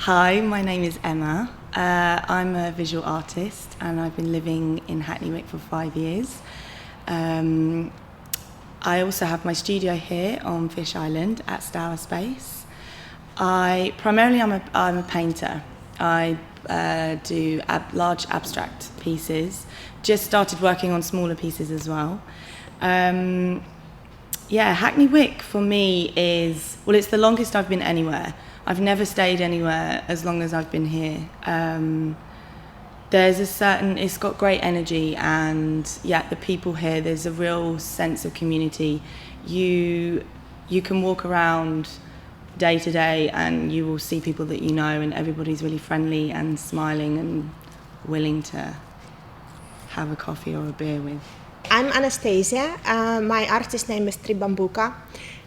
Hi, my name is Emma. I'm a visual artist and I've been living in Hackney Wick for 5 years. I also have my studio here on Fish Island at Stour Space. I'm a painter. I do large abstract pieces. Just started working on smaller pieces as well. Hackney Wick for me it's the longest I've been anywhere. I've never stayed anywhere as long as I've been here. It's got great energy, and the people here, there's a real sense of community. You can walk around day to day and you will see people that you know, and everybody's really friendly and smiling and willing to have a coffee or a beer with. I'm Anastasia. My artist name is Tribambuka.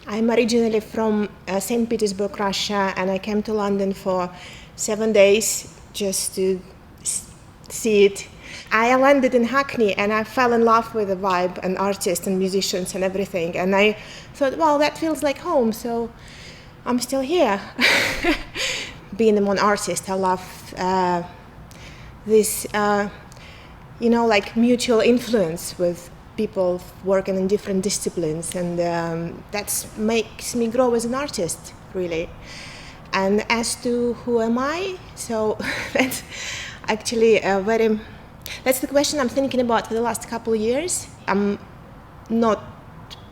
I'm originally from St. Petersburg, Russia, and I came to London for 7 days just to see it. I landed in Hackney and I fell in love with the vibe and artists and musicians and everything. And I thought, well, that feels like home, so I'm still here. Being an artist, I love this, mutual influence with people working in different disciplines, and that makes me grow as an artist, really. And as to who am I, so that's actually that's the question I'm thinking about for the last couple of years. I'm not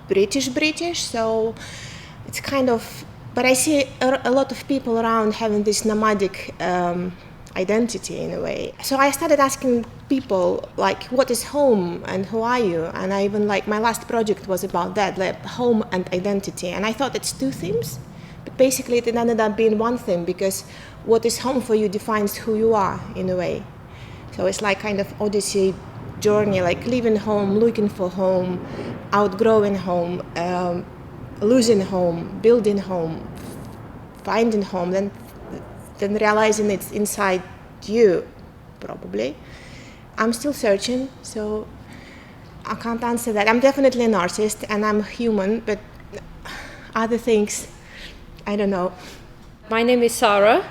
British, so it's kind of, but I see a lot of people around having this nomadic identity in a way. So I started asking people, like, what is home and who are you? And I even, my last project was about that, home and identity. And I thought it's two themes, but basically it ended up being one thing, because what is home for you defines who you are in a way. So it's like kind of odyssey journey, like leaving home, looking for home, outgrowing home, losing home, building home, finding home, then realizing it's inside you, probably. I'm still searching, so I can't answer that. I'm definitely an artist and I'm human, but other things, I don't know. My name is Sarah,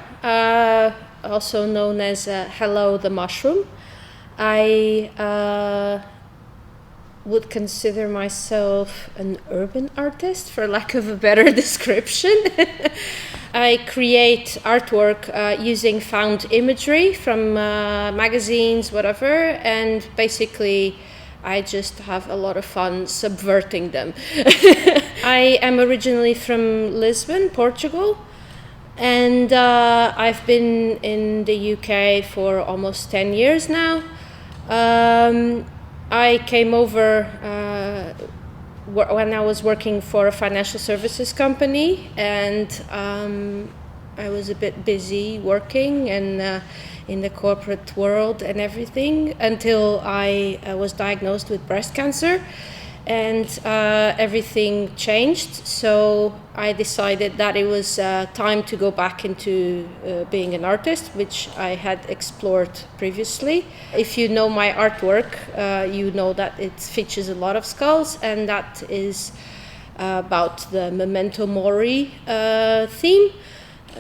also known as Hello the Mushroom. I would consider myself an urban artist, for lack of a better description. I create artwork using found imagery from magazines, whatever, and basically I just have a lot of fun subverting them. I am originally from Lisbon, Portugal, and I've been in the UK for almost 10 years now. I came over when I was working for a financial services company, and I was a bit busy working and in the corporate world and everything, until I was diagnosed with breast cancer, and everything changed. So I decided that it was time to go back into being an artist, which I had explored previously. If you know my artwork, you know that it features a lot of skulls, and that is about the memento mori theme.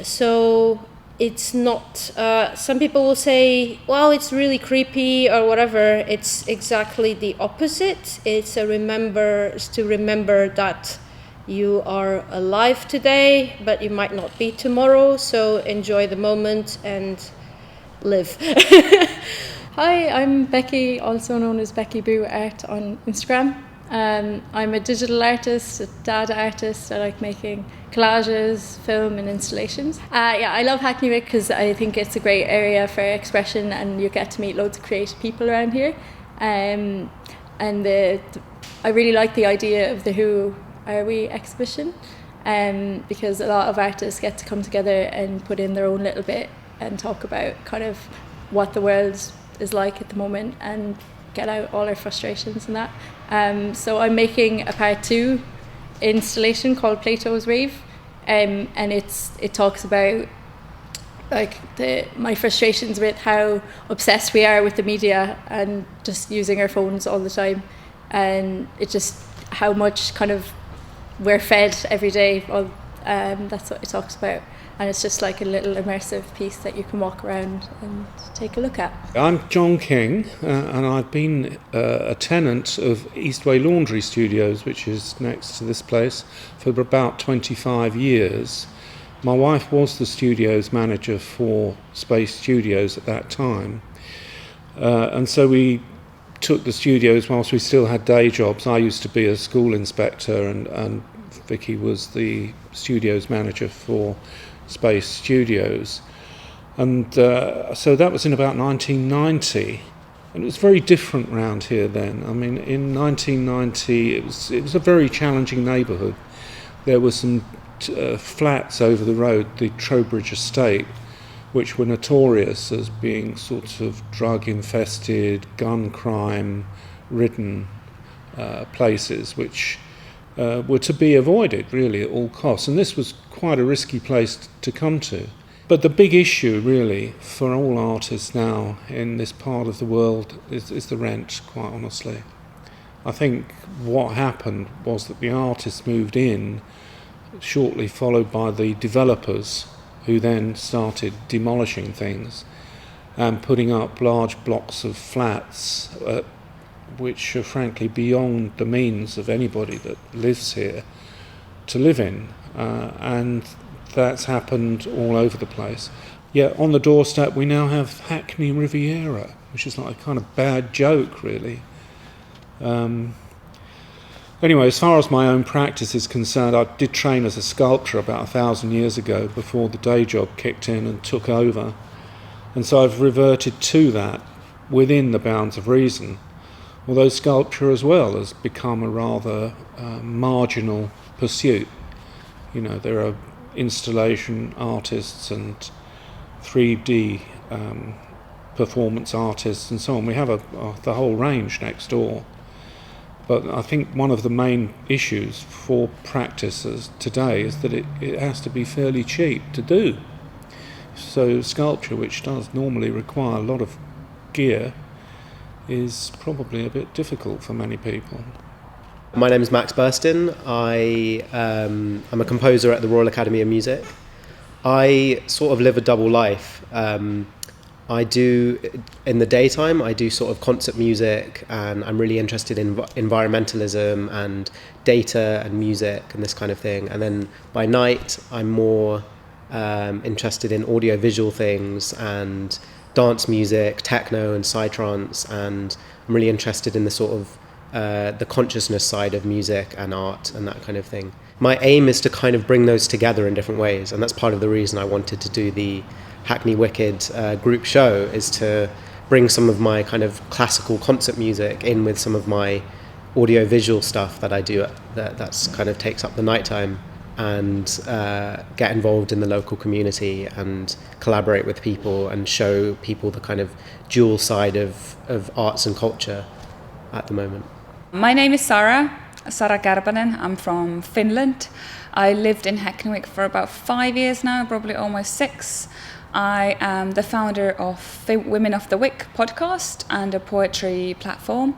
So it's not, some people will say, well, it's really creepy or whatever. It's exactly the opposite. It's to remember that you are alive today, but you might not be tomorrow. So enjoy the moment and live. Hi, I'm Becky, also known as Becky Boo Art on Instagram. I'm a digital artist, a data artist. I like making collages, film and installations. I love Hackney Wick because I think it's a great area for expression, and you get to meet loads of creative people around here. I really like the idea of the Who Are We exhibition, because a lot of artists get to come together and put in their own little bit and talk about kind of what the world is like at the moment and get out all our frustrations and that. So I'm making a part 2 installation called Plato's Rave, and it talks about my frustrations with how obsessed we are with the media and just using our phones all the time, and it's just how much kind of we're fed every day. Well, that's what it talks about. and it's just like a little immersive piece that you can walk around and take a look at. I'm John King, and I've been a tenant of Eastway Laundry Studios, which is next to this place, for about 25 years. My wife was the studios manager for Space Studios at that time, and so we took the studios whilst we still had day jobs. I used to be a school inspector, and Vicky was the studios manager for Space Studios. And so that was in about 1990, and it was very different round here then. I mean, in 1990 it was a very challenging neighbourhood. There were some flats over the road, the Trowbridge Estate, which were notorious as being sort of drug-infested, gun crime-ridden places, which were to be avoided, really, at all costs. And this was quite a risky place to come to. But the big issue, really, for all artists now in this part of the world is the rent, quite honestly. I think what happened was that the artists moved in, shortly followed by the developers, who then started demolishing things and putting up large blocks of flats, which are frankly beyond the means of anybody that lives here to live in. And that's happened all over the place. Yet on the doorstep we now have Hackney Riviera, which is like a kind of bad joke, really. Anyway, as far as my own practice is concerned, I did train as a sculptor about 1,000 years ago before the day job kicked in and took over. And so I've reverted to that within the bounds of reason, although sculpture as well has become a rather marginal pursuit. You know, there are installation artists and 3D performance artists and so on. We have the whole range next door. But I think one of the main issues for practices today is that it has to be fairly cheap to do. So sculpture, which does normally require a lot of gear, is probably a bit difficult for many people. My name is Max Burston. I'm a composer at the Royal Academy of Music. I sort of live a double life. I do, in the daytime, I do sort of concert music, and I'm really interested in environmentalism and data and music and this kind of thing. And then by night, I'm more interested in audio-visual things and dance music, techno and psytrance, and I'm really interested in the sort of the consciousness side of music and art and that kind of thing. My aim is to kind of bring those together in different ways, and that's part of the reason I wanted to do the Hackney WickED group show, is to bring some of my kind of classical concert music in with some of my audio-visual stuff that I do that's kind of takes up the nighttime, and get involved in the local community and collaborate with people and show people the kind of dual side of arts and culture at the moment. My name is Sara Garbanen. I'm from Finland. I lived in Hackney Wick for about 5 years now, probably almost 6. I am the founder of the Women of the Wick podcast and a poetry platform.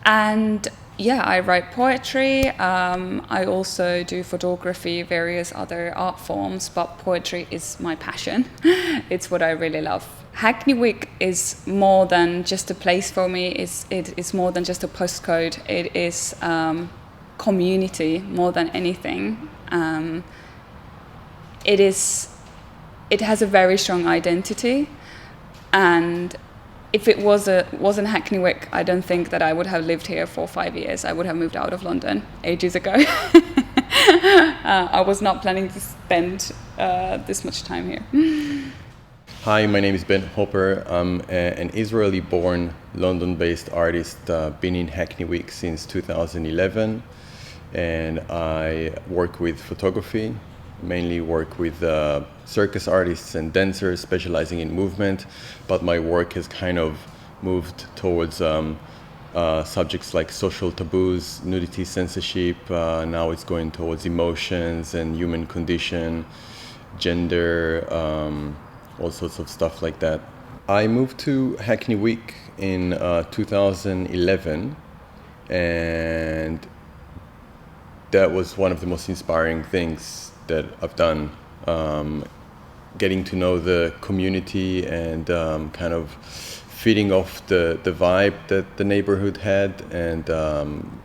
And yeah, I write poetry. I also do photography, various other art forms, but poetry is my passion. It's what I really love. Hackney Wick is more than just a place for me. It's more than just a postcode. It is community more than anything. It has a very strong identity, and if it wasn't Hackney Wick, I don't think that I would have lived here for 5 years. I would have moved out of London ages ago. I was not planning to spend this much time here. Hi, my name is Ben Hopper. I'm an Israeli-born, London-based artist. Been in Hackney Wick since 2011, and I work with photography. Mainly work with circus artists and dancers specializing in movement, but my work has kind of moved towards subjects like social taboos, nudity, censorship. Now it's going towards emotions and human condition, gender, all sorts of stuff like that. I moved to Hackney Wick in 2011, and that was one of the most inspiring things that I've done getting to know the community and kind of feeding off the vibe that the neighborhood had, and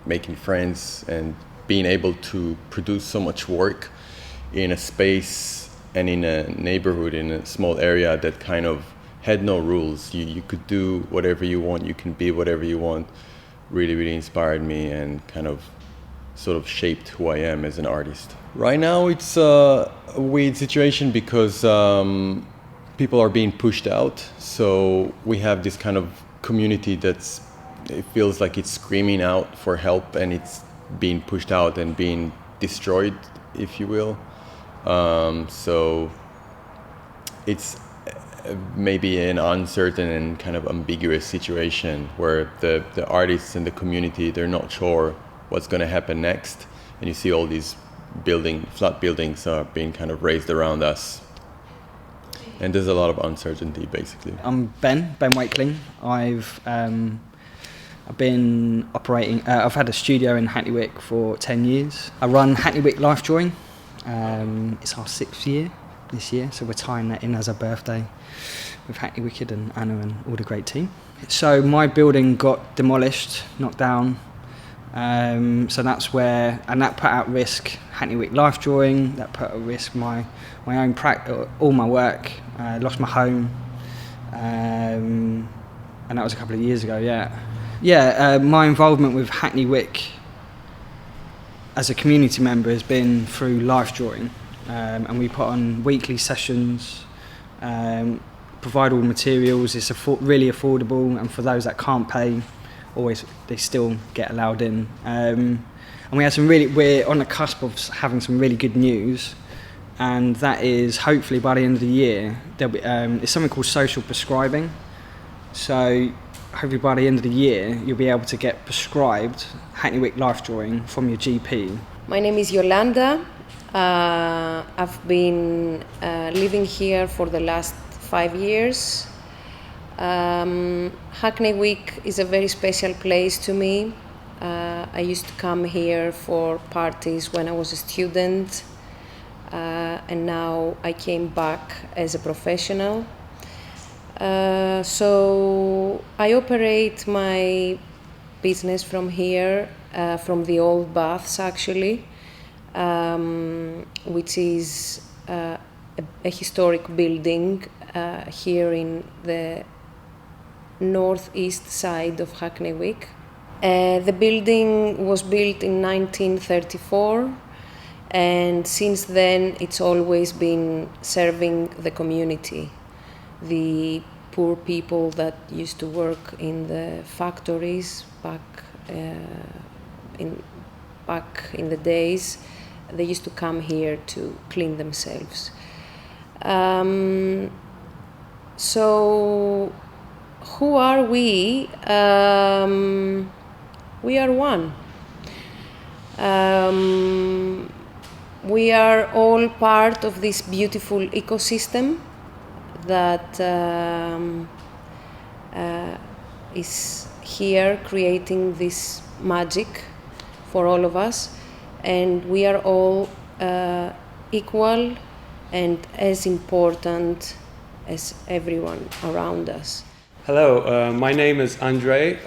making friends and being able to produce so much work in a space and in a neighborhood, in a small area that kind of had no rules. You could do whatever you want, you can be whatever you want, really inspired me and kind of sort of shaped who I am as an artist. Right now it's a weird situation because people are being pushed out, so we have this kind of community it feels like it's screaming out for help, and it's being pushed out and being destroyed, if you will. So it's maybe an uncertain and kind of ambiguous situation where the artists and the community, they're not sure what's going to happen next, and you see all these flat buildings are being kind of raised around us, and there's a lot of uncertainty basically. I'm Ben Wakeling. I've been operating, I've had a studio in Hackney Wick for 10 years. I run Hackney Wick Life Drawing. It's our 6th year this year, so we're tying that in as a birthday with Hackney WickED and Anna and all the great team. So my building got demolished, knocked down, so that's where, and that put at risk Hackney Wick Life Drawing, that put at risk my own all my work. I lost my home, and that was a couple of years ago, my involvement with Hackney Wick as a community member has been through life drawing, and we put on weekly sessions, provide all materials. It's really affordable, and for those that can't pay, they still get allowed in. And we're on the cusp of having some really good news, and that is hopefully by the end of the year there'll be it's something called social prescribing. So hopefully by the end of the year you'll be able to get prescribed Hackney Wick Life Drawing from your GP. My name is Yolanda. I've been living here for the last 5 years. Hackney Wick is a very special place to me. I used to come here for parties when I was a student, and now I came back as a professional. So I operate my business from here, from the old baths actually, which is a historic building here in the northeast side of Hackney Wick. The building was built in 1934, and since then it's always been serving the community, the poor people that used to work in the factories back in the days. They used to come here to clean themselves. So who are we? We are one. We are all part of this beautiful ecosystem that is here creating this magic for all of us, and we are all equal and as important as everyone around us. Hello, my name is Andrei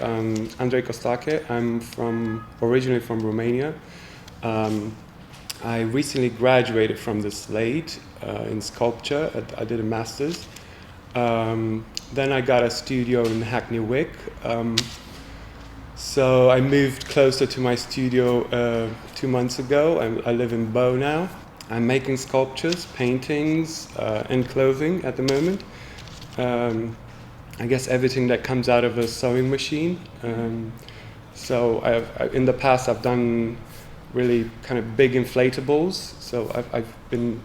Costache. I'm originally from Romania. I recently graduated from the Slade in sculpture. I did a master's. Then I got a studio in Hackney Wick. So I moved closer to my studio 2 months ago. I live in Bow now. I'm making sculptures, paintings, and clothing at the moment. I guess everything that comes out of a sewing machine. So in the past I've done really kind of big inflatables. So I've been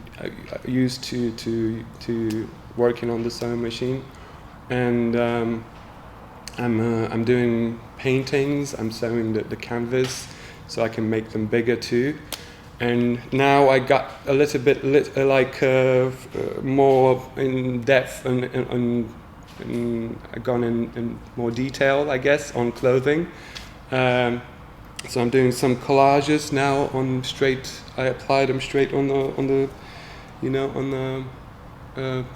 used to working on the sewing machine, and I'm doing paintings. I'm sewing the canvas so I can make them bigger too. And now I got a little bit more in depth and I've gone in more detail, I guess, on clothing. So I'm doing some collages now I apply them straight on the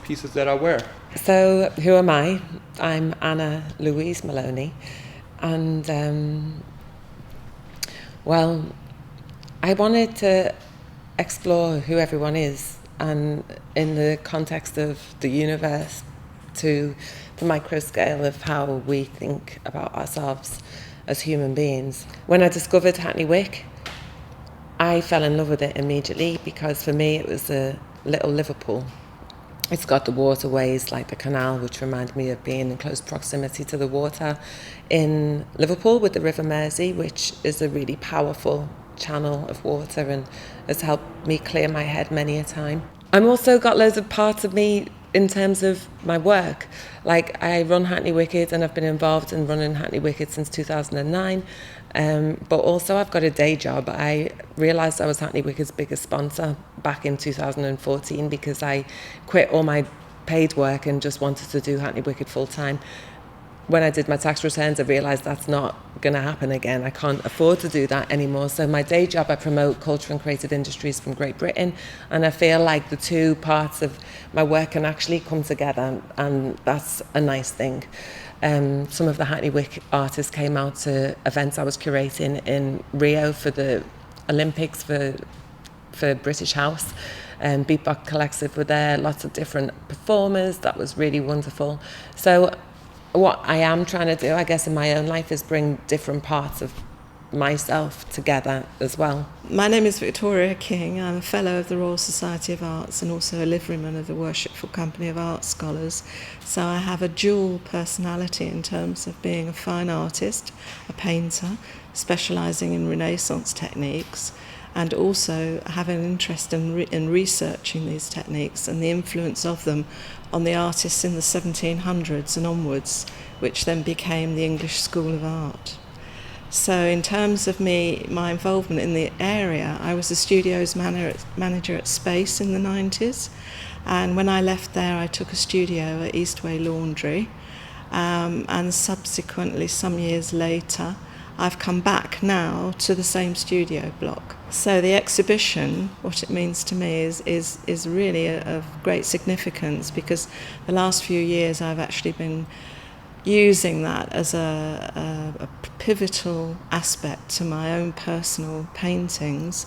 pieces that I wear. So, who am I? I'm Anna Louise Maloney, and well, I wanted to explore who everyone is, and in the context of the universe, to the micro scale of how we think about ourselves as human beings. When I discovered Hackney Wick, I fell in love with it immediately, because for me it was a little Liverpool. It's got the waterways like the canal, which remind me of being in close proximity to the water in Liverpool with the River Mersey, which is a really powerful channel of water and has helped me clear my head many a time. I've also got loads of parts of me in terms of my work. Like, I run Hackney WickED, and I've been involved in running Hackney WickED since 2009. But also I've got a day job. I realised I was Hackney WickED's biggest sponsor back in 2014 because I quit all my paid work and just wanted to do Hackney WickED full time. When I did my tax returns, I realised that's not going to happen again. I can't afford to do that anymore. So my day job, I promote culture and creative industries from Great Britain, and I feel like the two parts of my work can actually come together, and that's a nice thing. Some of the Hackney Wick artists came out to events I was curating in Rio for the Olympics for British House. Beatbox Collective were there, lots of different performers. That was really wonderful. So what I am trying to do, I guess, in my own life is bring different parts of myself together as well. My name is Victoria King. I'm a Fellow of the Royal Society of Arts and also a liveryman of the Worshipful Company of Art Scholars. So I have a dual personality in terms of being a fine artist, a painter, specialising in Renaissance techniques, and also have an interest in researching these techniques and the influence of them on the artists in the 1700s and onwards, which then became the English School of Art. So in terms of my involvement in the area, I was the studio's manager at Space in the 90s, and when I left there I took a studio at Eastway Laundry, and subsequently some years later I've come back now to the same studio block. So the exhibition, what it means to me is really of great significance, because the last few years I've actually been using that as a pivotal aspect to my own personal paintings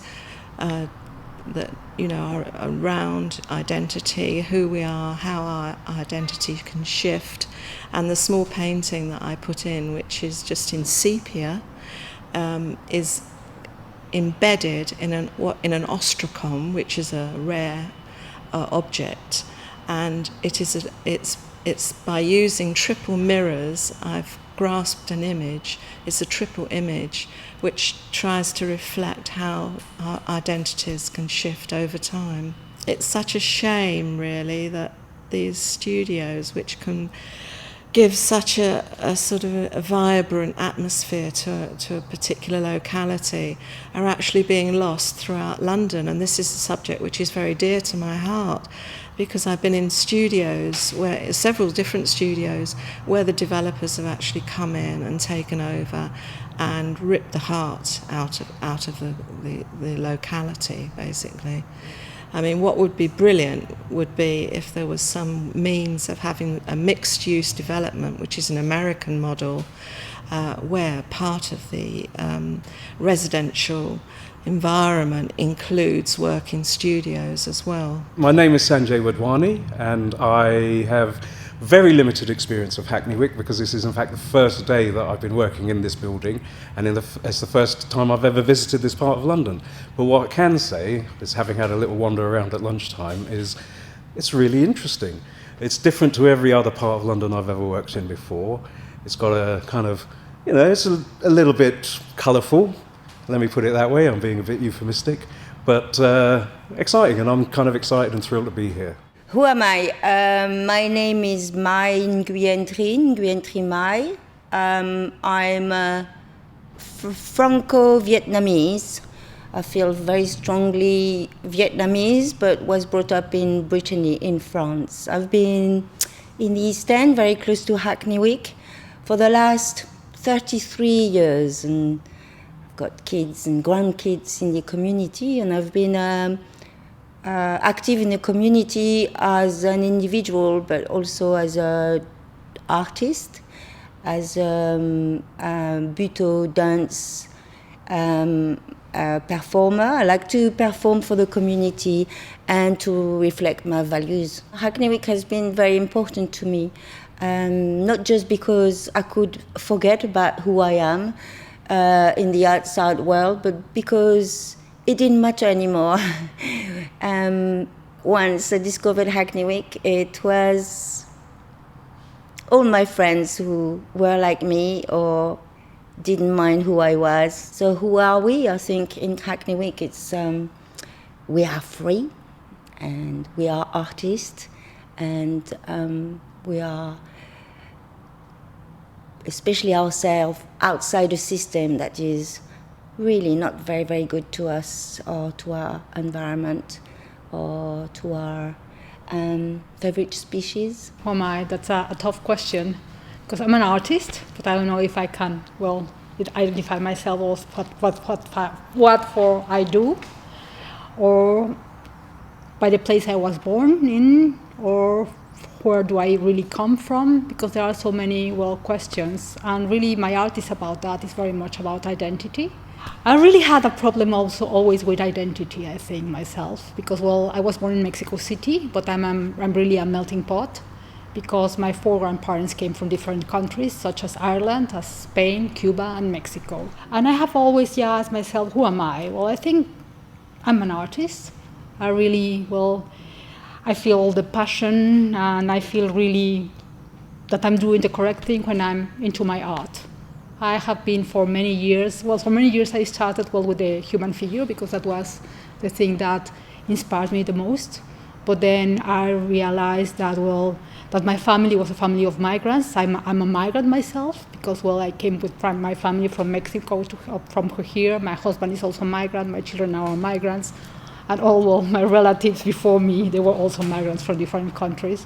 that, you know, are around identity, who we are, how our identity can shift. And the small painting that I put in, which is just in sepia, is embedded in an ostracon, which is a rare object, and it's by using triple mirrors I've grasped an image. It's a triple image which tries to reflect how our identities can shift over time. It's such a shame, really, that these studios, which can give such a sort of a vibrant atmosphere to a particular locality, are actually being lost throughout London. And this is a subject which is very dear to my heart, because I've been in studios, several different studios, where the developers have actually come in and taken over and ripped the heart out of the locality, basically. I mean, what would be brilliant would be if there was some means of having a mixed-use development, which is an American model, where part of the residential environment includes working studios as well. My name is Sanjay Wadhwani, and I have very limited experience of Hackney Wick, because this is in fact the first day that I've been working in this building, and it's the first time I've ever visited this part of London. But what I can say is, having had a little wander around at lunchtime, is it's really interesting. It's different to every other part of London I've ever worked in before. It's got a kind of, you know, it's a little bit colourful, let me put it that way. I'm being a bit euphemistic, but exciting, and I'm kind of excited and thrilled to be here. Who am I? My name is Mai Nguyen Tri Mai. I'm Franco-Vietnamese. I feel very strongly Vietnamese, but was brought up in Brittany, in France. I've been in the East End, very close to Hackney Wick, for the last 33 years, and I've got kids and grandkids in the community, and I've been active in the community as an individual, but also as an artist, as a buto dance performer. I like to perform for the community and to reflect my values. Hackney Wick has been very important to me, not just because I could forget about who I am in the outside world, but because it didn't matter anymore. Once I discovered Hackney Wick, it was all my friends who were like me or didn't mind who I was. So who are we? I think in Hackney Wick it's we are free and we are artists and we are especially ourselves outside a system that is really not very, very good to us or to our environment or to our favorite species. Oh my, that's a tough question, because I'm an artist, but I don't know if I can, identify myself as what for I do, or by the place I was born in, or where do I really come from, because there are so many, questions, and really my art is about that, it's very much about identity. I really had a problem also always with identity, I think, myself, because, I was born in Mexico City, but I'm really a melting pot, because my 4 grandparents came from different countries, such as Ireland, as Spain, Cuba, and Mexico. And I have always asked myself, who am I? Well, I think I'm an artist. I really, I feel the passion, and I feel really that I'm doing the correct thing when I'm into my art. I have been for many years I started with the human figure, because that was the thing that inspired me the most. But then I realized that, that my family was a family of migrants. I'm a migrant myself, because, I came with my family from Mexico from here. My husband is also a migrant, my children now are migrants. And all my relatives before me, they were also migrants from different countries.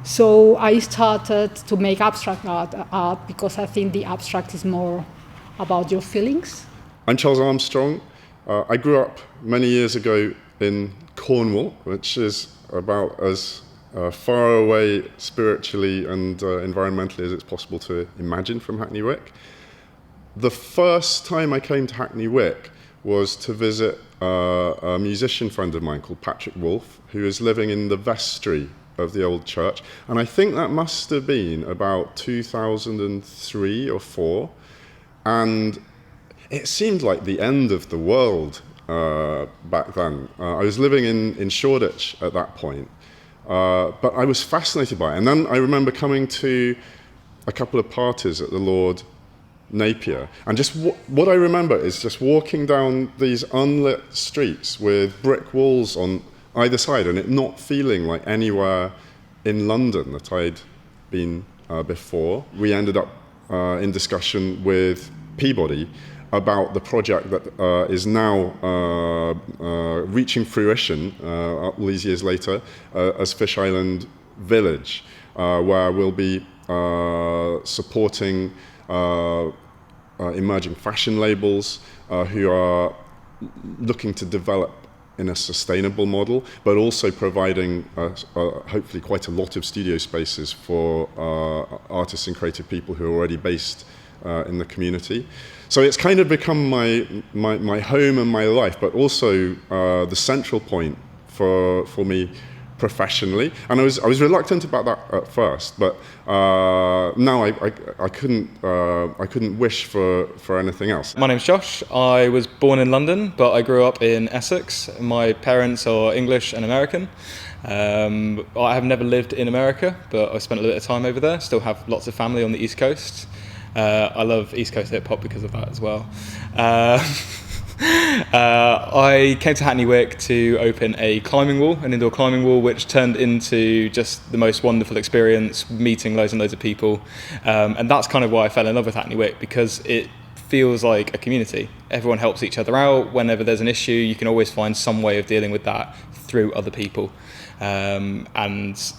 So I started to make abstract art because I think the abstract is more about your feelings. I'm Charles Armstrong. I grew up many years ago in Cornwall, which is about as far away spiritually and environmentally as it's possible to imagine from Hackney Wick. The first time I came to Hackney Wick was to visit a musician friend of mine called Patrick Wolfe, who is living in the vestry of the old church, and I think that must have been about 2003 or 4, and it seemed like the end of the world back then. I was living in Shoreditch at that point, but I was fascinated by it. And then I remember coming to a couple of parties at the Lord Napier, and just what I remember is just walking down these unlit streets with brick walls on either side, and it not feeling like anywhere in London that I'd been before. We ended up in discussion with Peabody about the project that is now reaching fruition all these years later as Fish Island Village, where we'll be supporting emerging fashion labels who are looking to develop in a sustainable model, but also providing hopefully quite a lot of studio spaces for artists and creative people who are already based in the community. So it's kind of become my home and my life, but also the central point for me professionally. And I was reluctant about that at first, but now I couldn't wish for anything else. My name's Josh. I was born in London, but I grew up in Essex. My parents are English and American. I have never lived in America, but I spent a little bit of time over there. Still have lots of family on the East Coast. I love East Coast hip hop because of that as well. I came to Hackney Wick to open an indoor climbing wall, which turned into just the most wonderful experience, meeting loads and loads of people. And that's kind of why I fell in love with Hackney Wick, because it feels like a community. Everyone helps each other out. Whenever there's an issue, you can always find some way of dealing with that through other people. And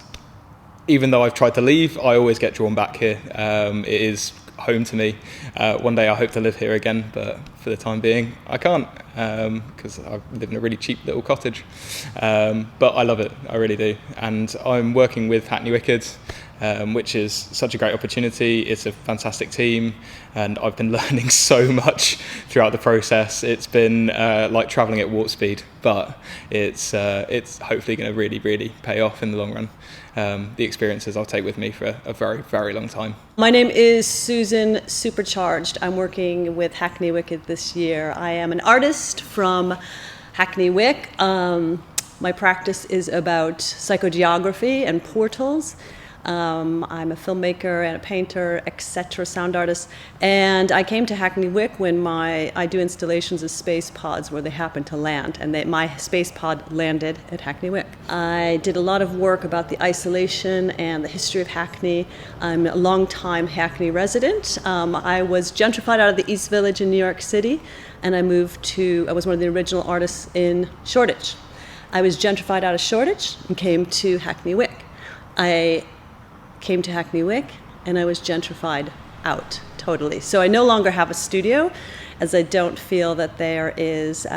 even though I've tried to leave, I always get drawn back here. It is home to me. One day I hope to live here again, but for the time being I can't, because I live in a really cheap little cottage. But I love it, I really do. And I'm working with Hackney WickED, which is such a great opportunity. It's a fantastic team, and I've been learning so much throughout the process. It's been like travelling at warp speed, but it's hopefully going to really, really pay off in the long run. The experiences I'll take with me for a very, very long time. My name is Susan Supercharged. I'm working with Hackney WickED this year. I am an artist from Hackney Wick. My practice is about psychogeography and portals. I'm a filmmaker and a painter, etc., sound artist, and I came to Hackney Wick when I do installations of space pods where they happen to land, and my space pod landed at Hackney Wick. I did a lot of work about the isolation and the history of Hackney. I'm a long-time Hackney resident. I was gentrified out of the East Village in New York City, and I was one of the original artists in Shoreditch. I was gentrified out of Shoreditch and came to Hackney Wick. I came to Hackney Wick and I was gentrified out totally. So I no longer have a studio, as I don't feel that there is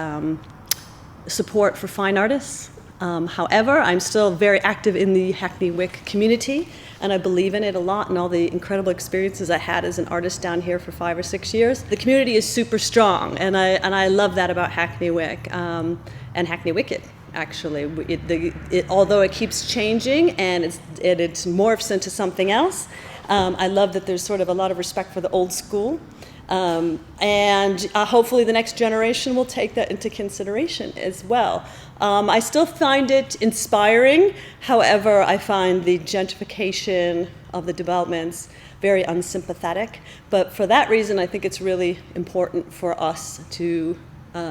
support for fine artists. However, I'm still very active in the Hackney Wick community, and I believe in it a lot, and all the incredible experiences I had as an artist down here for 5 or 6 years. The community is super strong, and I love that about Hackney Wick and Hackney WickED. Actually, although it keeps changing and it morphs into something else, I love that there's sort of a lot of respect for the old school, and hopefully the next generation will take that into consideration as well. I still find it inspiring. However, I find the gentrification of the developments very unsympathetic. But for that reason, I think it's really important for us to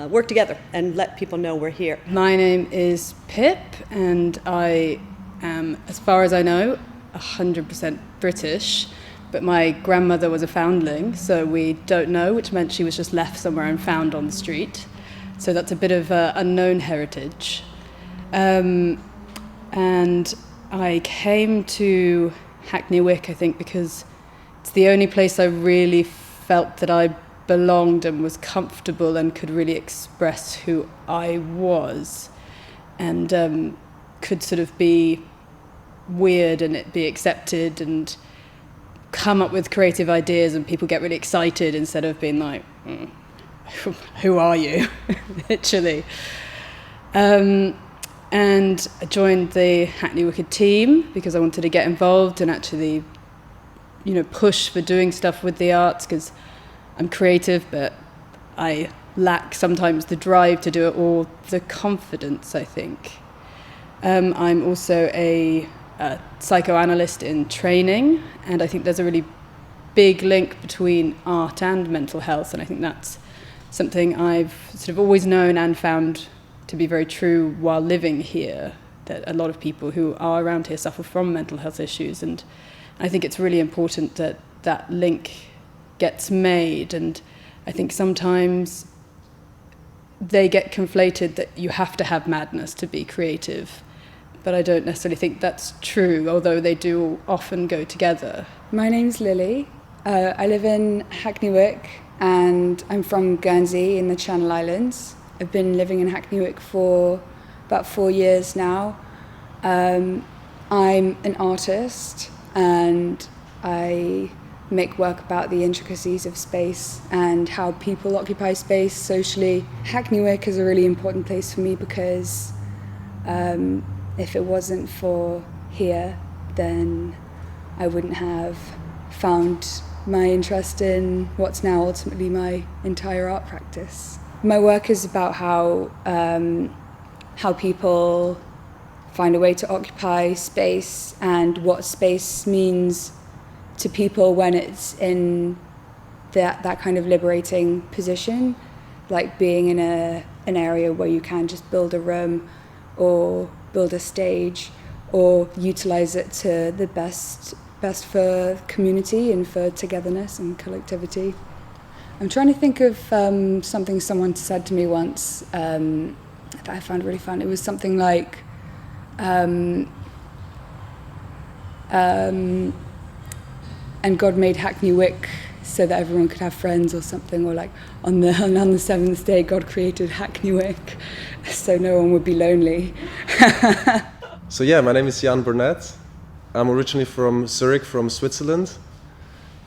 work together and let people know we're here. My name is Pip, and I am, as far as I know, 100% British, but my grandmother was a foundling, so we don't know, which meant she was just left somewhere and found on the street. So that's a bit of unknown heritage. And I came to Hackney Wick, I think, because it's the only place I really felt that I belonged and was comfortable and could really express who I was, and could sort of be weird and it be accepted and come up with creative ideas and people get really excited instead of being like, who are you? Literally. And I joined the Hackney WickED team because I wanted to get involved and actually, push for doing stuff with the arts, because I'm creative, but I lack sometimes the drive to do it or the confidence, I think. I'm also a psychoanalyst in training, and I think there's a really big link between art and mental health, and I think that's something I've sort of always known and found to be very true while living here, that a lot of people who are around here suffer from mental health issues, and I think it's really important that that link gets made. And I think sometimes they get conflated that you have to have madness to be creative, but I don't necessarily think that's true, although they do often go together. My name's Lily. I live in Hackney Wick and I'm from Guernsey in the Channel Islands. I've been living in Hackney Wick for about 4 years now. I'm an artist and I make work about the intricacies of space and how people occupy space socially. Hackney Wick is a really important place for me because if it wasn't for here, then I wouldn't have found my interest in what's now ultimately my entire art practice. My work is about how people find a way to occupy space and what space means to people when it's in that kind of liberating position, like being in an area where you can just build a room or build a stage or utilize it to the best for community and for togetherness and collectivity. I'm trying to think of something someone said to me once that I found really fun. It was something like, and God made Hackney Wick so that everyone could have friends or something, or like on the seventh day God created Hackney Wick so no one would be lonely. So yeah, my name is Jan Burnett. I'm originally from Zurich, from Switzerland,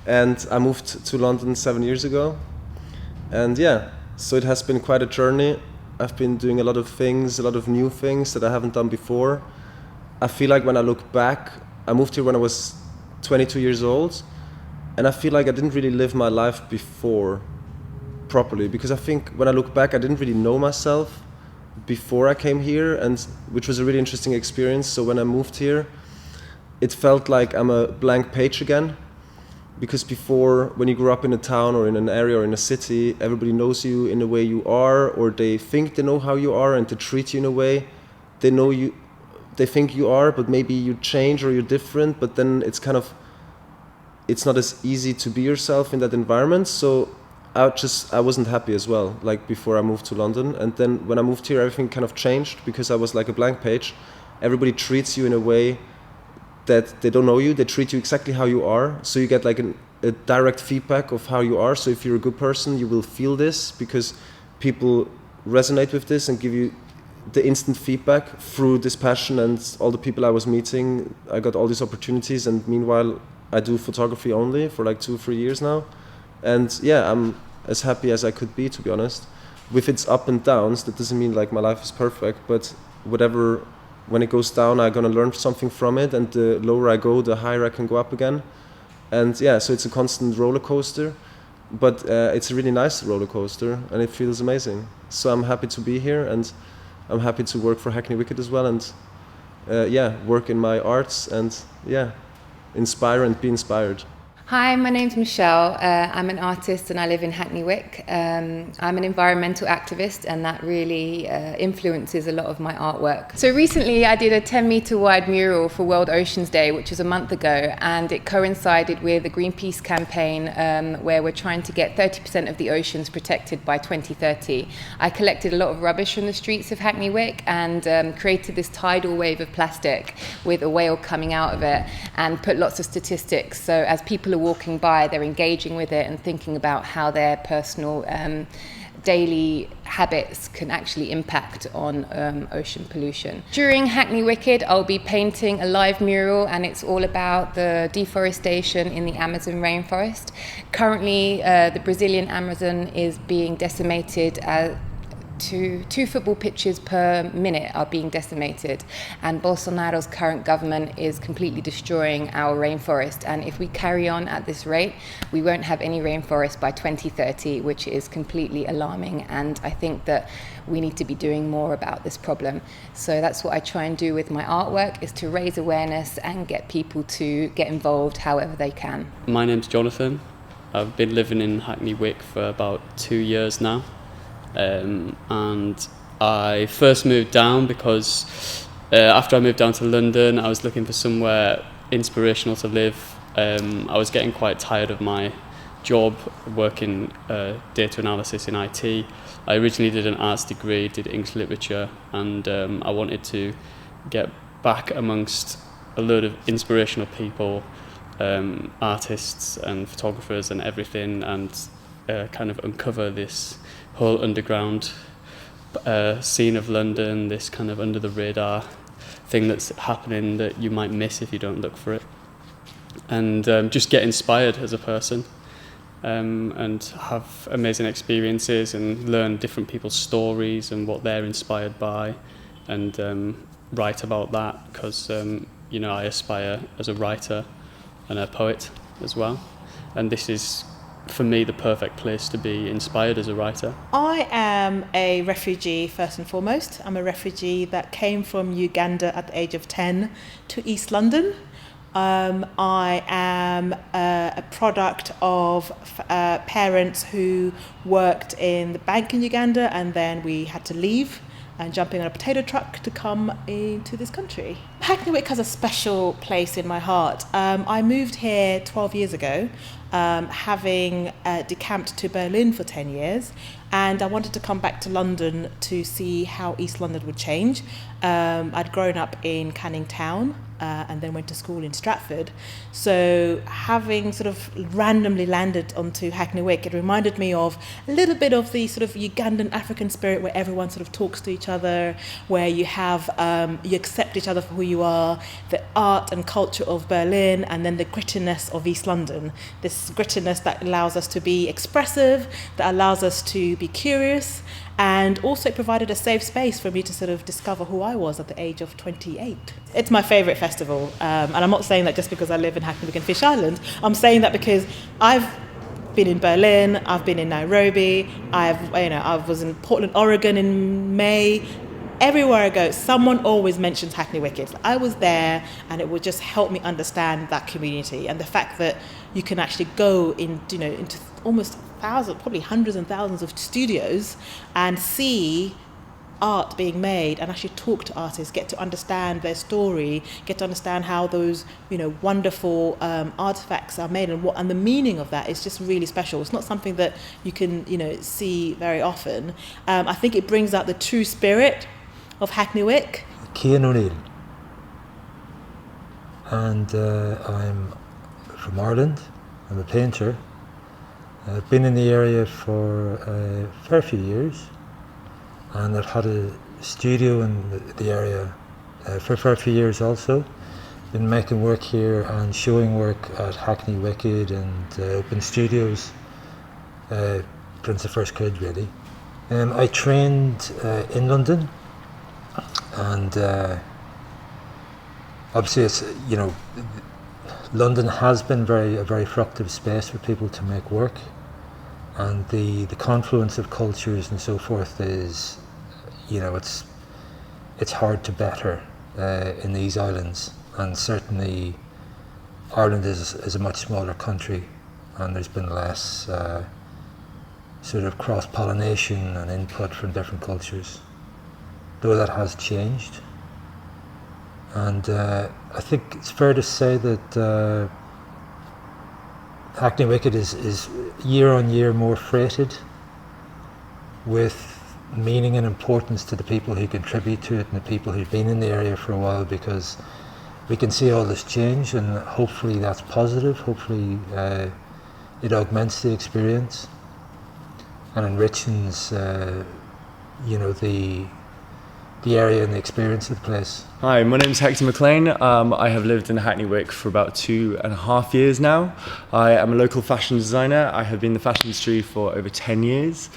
and I moved to London 7 years ago. And yeah, so it has been quite a journey. I've been doing a lot of things, a lot of new things that I haven't done before. I feel like when I look back, I moved here when I was 22 years old, and I feel like I didn't really live my life before properly, because I think when I look back, I didn't really know myself before I came here, and which was a really interesting experience. So when I moved here, it felt like I'm a blank page again, because before, when you grew up in a town or in an area or in a city, everybody knows you in the way you are, or they think they know how you are and they treat you in a way they know you, they think you are, but maybe you change or you're different, but then it's kind of, it's not as easy to be yourself in that environment. So I wasn't happy as well, like before I moved to London. And then when I moved here, everything kind of changed, because I was like a blank page. Everybody treats you in a way that they don't know you. They treat you exactly how you are. So you get like a direct feedback of how you are. So if you're a good person, you will feel this, because people resonate with this and give you the instant feedback through this passion. And all the people I was meeting, I got all these opportunities. And meanwhile, I do photography only for like 2 or 3 years now. And yeah, I'm as happy as I could be, to be honest. With its up and downs, that doesn't mean like my life is perfect, but whatever, when it goes down, I'm gonna learn something from it, and the lower I go, the higher I can go up again. And yeah, so it's a constant roller coaster, but it's a really nice roller coaster, and it feels amazing. So I'm happy to be here, and I'm happy to work for Hackney Wick as well, and yeah, work in my arts, and yeah, inspire and be inspired. Hi, my name's Michelle. I'm an artist and I live in Hackney Wick. I'm an environmental activist, and that really influences a lot of my artwork. So recently I did a 10-metre wide mural for World Oceans Day, which was a month ago, and it coincided with a Greenpeace campaign where we're trying to get 30% of the oceans protected by 2030. I collected a lot of rubbish from the streets of Hackney Wick and created this tidal wave of plastic with a whale coming out of it, and put lots of statistics. So as people are walking by, they're engaging with it and thinking about how their personal daily habits can actually impact on ocean pollution. During Hackney WickED, I'll be painting a live mural, and it's all about the deforestation in the Amazon rainforest. Currently, the Brazilian Amazon is being decimated. 2 football pitches per minute are being decimated, and Bolsonaro's current government is completely destroying our rainforest, and if we carry on at this rate, we won't have any rainforest by 2030, which is completely alarming, and I think that we need to be doing more about this problem. So that's what I try and do with my artwork, is to raise awareness and get people to get involved however they can. My name's Jonathan. I've been living in Hackney Wick for about 2 years now. And I first moved down because after I moved down to London, I was looking for somewhere inspirational to live. I was getting quite tired of my job working data analysis in IT. I originally did an arts degree, did English literature, and I wanted to get back amongst a load of inspirational people, artists and photographers and everything, and kind of uncover this whole underground scene of London, this kind of under the radar thing that's happening that you might miss if you don't look for it, and just get inspired as a person, and have amazing experiences and learn different people's stories and what they're inspired by, and write about that, because you know, I aspire as a writer and a poet as well, and this is for me the perfect place to be inspired as a writer. I am a refugee first and foremost. I'm a refugee that came from Uganda at the age of 10 to East London. I am a product of parents who worked in the bank in Uganda, and then we had to leave and jumping on a potato truck to come into this country. Hackney Wick has a special place in my heart. I moved here 12 years ago, having decamped to Berlin for 10 years. and I wanted to come back to London to see how East London would change. I'd grown up in Canning Town and then went to school in Stratford. So having sort of randomly landed onto Hackney Wick, it reminded me of a little bit of the sort of Ugandan African spirit where everyone sort of talks to each other, where you have, you accept each other for who you are, the art and culture of Berlin, and then the grittiness of East London. This grittiness that allows us to be expressive, that allows us to be curious, and also it provided a safe space for me to sort of discover who I was at the age of 28. It's my favourite festival, and I'm not saying that just because I live in Hackney Wick and Fish Island. I'm saying that because I've been in Berlin, I've been in Nairobi, I was in Portland, Oregon in May. Everywhere I go, someone always mentions Hackney WickED. I was there, and it would just help me understand that community and the fact that you can actually go into almost thousands, probably hundreds and thousands of studios and see art being made and actually talk to artists, get to understand their story, get to understand how those wonderful artifacts are made, and the meaning of that is just really special. It's not something that you can see very often. I think it brings out the true spirit of Hackney Wick. Cian O'Neill, and I'm from Ireland. I'm a painter. I've been in the area for a fair few years, and I've had a studio in the area for a fair few years also. Been making work here and showing work at Hackney WickED and open studios since the first kid really. I trained in London, and obviously it's London has been a very fructive space for people to make work, and the confluence of cultures and so forth is, it's hard to better in these islands, and certainly Ireland is a much smaller country, and there's been less sort of cross-pollination and input from different cultures, though that has changed. And I think it's fair to say that Hackney WickED is year on year more freighted with meaning and importance to the people who contribute to it and the people who've been in the area for a while, because we can see all this change, and hopefully that's positive. Hopefully it augments the experience and enriches the area and the experience of the place. Hi, my name is Hector McLean. I have lived in Hackney Wick for about 2.5 years now. I am a local fashion designer. I have been in the fashion industry for over 10 years.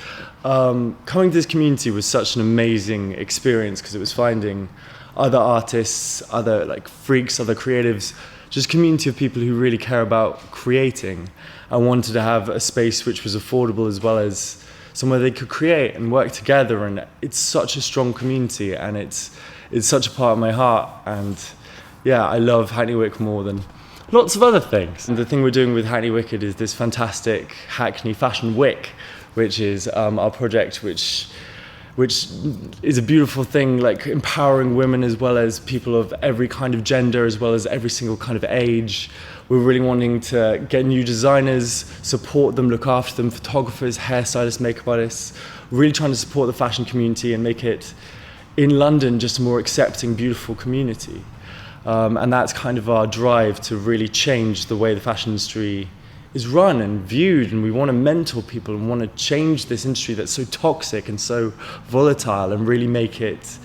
Coming to this community was such an amazing experience because it was finding other artists, other freaks, other creatives, just a community of people who really care about creating. I wanted to have a space which was affordable as well as somewhere they could create and work together, and it's such a strong community, and it's such a part of my heart. And yeah, I love Hackney Wick more than lots of other things. And the thing we're doing with Hackney WickED is this fantastic Hackney Fashion Wick, which is our project which is a beautiful thing, empowering women as well as people of every kind of gender, as well as every single kind of age. We're really wanting to get new designers, support them, look after them, photographers, hairstylists, makeup artists. We're really trying to support the fashion community and make it, in London, just a more accepting, beautiful community. And that's kind of our drive to really change the way the fashion industry is run and viewed, and we want to mentor people and want to change this industry that's so toxic and so volatile and really make it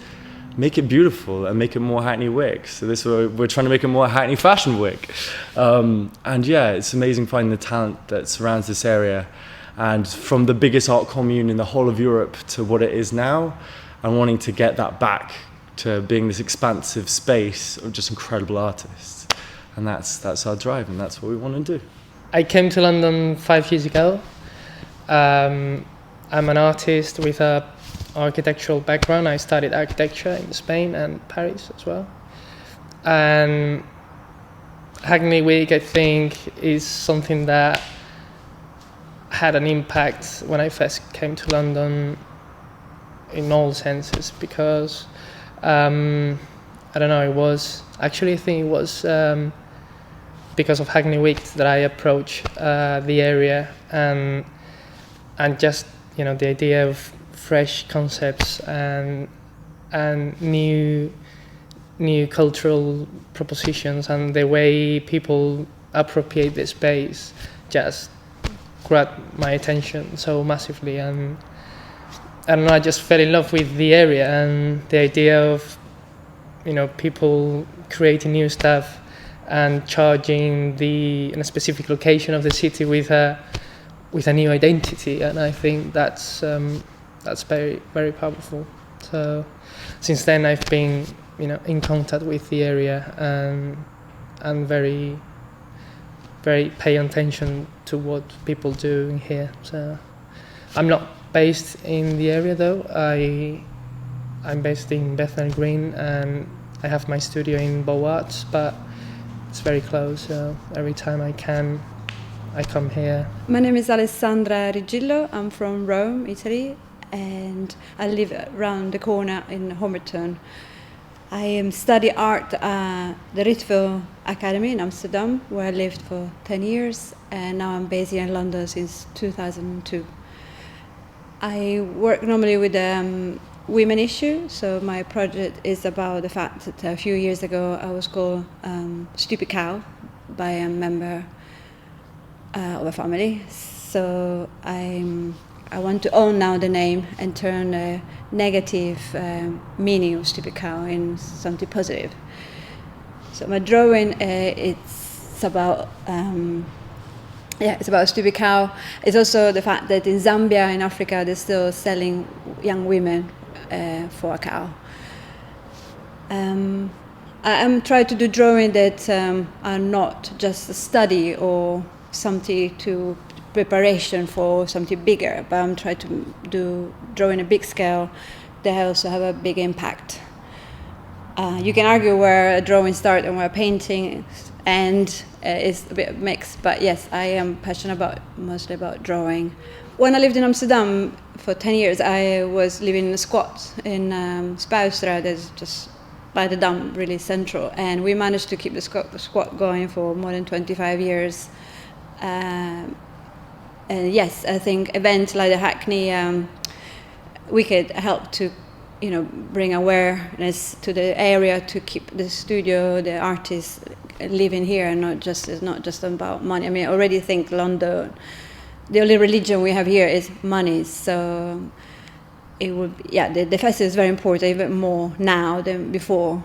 beautiful and make it more Hackney Wick. So we're trying to make it more Hackney Fashion Wick. And yeah, it's amazing finding the talent that surrounds this area, and from the biggest art commune in the whole of Europe to what it is now, and wanting to get that back to being this expansive space of just incredible artists. And that's our drive, and that's what we want to do. I came to London 5 years ago. I'm an artist with a architectural background. I studied architecture in Spain and Paris as well. And Hackney Wick, I think, is something that had an impact when I first came to London in all senses, because I don't know, I think it was because of Hackney Wick that I approached the area and just the idea of fresh concepts and new cultural propositions, and the way people appropriate the space just grabbed my attention so massively. And I don't know, I just fell in love with the area and the idea of people creating new stuff and charging in a specific location of the city with a new identity. And I think that's very, very powerful. So since then I've been in contact with the area and very, very pay attention to what people do in here. So I'm not based in the area though. I'm based in Bethnal Green and I have my studio in Beaux Arts, but it's very close, so every time I can, I come here. My name is Alessandra Rigillo. I'm from Rome, Italy, and I live around the corner in Homerton. I study art at the Rietveld Academy in Amsterdam, where I lived for 10 years, and now I'm based here in London since 2002. I work normally with women issue, so my project is about the fact that a few years ago I was called Stupid Cow by a member of a family. So I want to own now the name and turn a negative meaning of Stupid Cow in something positive. So my drawing, it's about a stupid cow. It's also the fact that in Zambia, in Africa, they're still selling young women for a cow. I'm trying to do drawing that are not just a study or something to preparation for something bigger, but I'm trying to do drawing a big scale that also have a big impact. You can argue where a drawing starts and where a painting ends. It's a bit mixed, but yes, I am passionate mostly about drawing. When I lived in Amsterdam for 10 years, I was living in a squat in Spuistra, that's just by the Dam, really central, and we managed to keep the squat going for more than 25 years. And yes, I think events like the Hackney WickED helped to bring awareness to the area, to keep the studio, the artists living here, and it's not just about money. I mean, I already think London, the only religion we have here is money, so it would, the festival is very important, even more now than before.